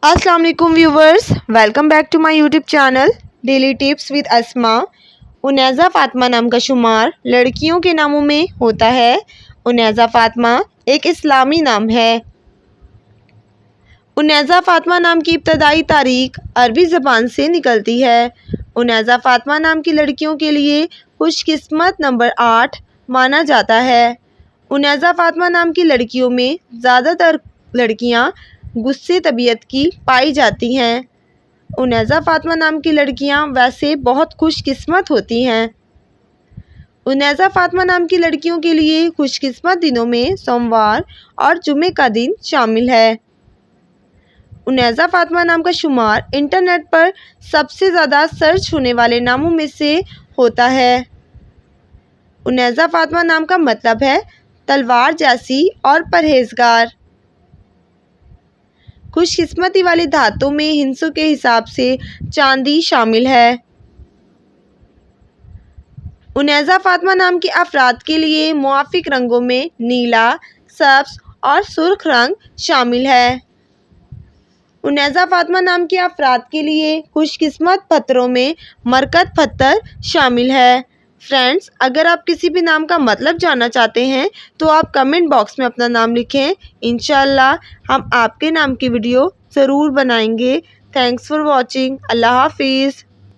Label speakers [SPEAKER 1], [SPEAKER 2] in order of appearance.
[SPEAKER 1] अस्सलाम वालेकुम viewers, welcome back to my YouTube channel daily tips with Asma. Unaiza Fatima नाम का शुमार लड़कियों के नामों में होता है। उनैज़ा फ़ातिमा एक इस्लामी नाम है। उनैज़ा फ़ातिमा नाम की इब्तदाई तारीख अरबी ज़बान से निकलती है। उनैज़ा फ़ातिमा नाम की लड़कियों के लिए खुशकिस्मत नंबर 8 माना जाता है। उनैज़ा फ़ातिमा नाम की लड़कियों में ज़्यादातर लड़कियां गुस्से तबीयत की पाई जाती हैं। उनैज़ा फ़ातिमा नाम की लड़कियां वैसे बहुत खुशकिस्मत होती हैं। उनैज़ा फ़ातिमा नाम की लड़कियों के लिए खुशकिस्मत दिनों में सोमवार और जुमे का दिन शामिल है। उनैज़ा फ़ातिमा नाम का शुमार इंटरनेट पर सबसे ज़्यादा सर्च होने वाले नामों में से होता है। उनैज़ा फ़ातिमा नाम का मतलब है तलवार जैसी और परहेजगार। खुशकिस्मती वाली धातों में हिंसों के हिसाब से चांदी शामिल है। उनैज़ा फ़ातिमा नाम के अफराद के लिए मुआफ़िक रंगों में नीला, सब्ज़ और सुर्ख रंग शामिल है। उनैज़ा फ़ातिमा नाम के अफराद के लिए खुशकिस्मत पत्थरों में मरकत पत्थर शामिल है। फ्रेंड्स, अगर आप किसी भी नाम का मतलब जानना चाहते हैं तो आप कमेंट बॉक्स में अपना नाम लिखें। इंशाअल्लाह हम आपके नाम की वीडियो ज़रूर बनाएंगे। Thanks for watching. अल्लाह हाफिज़।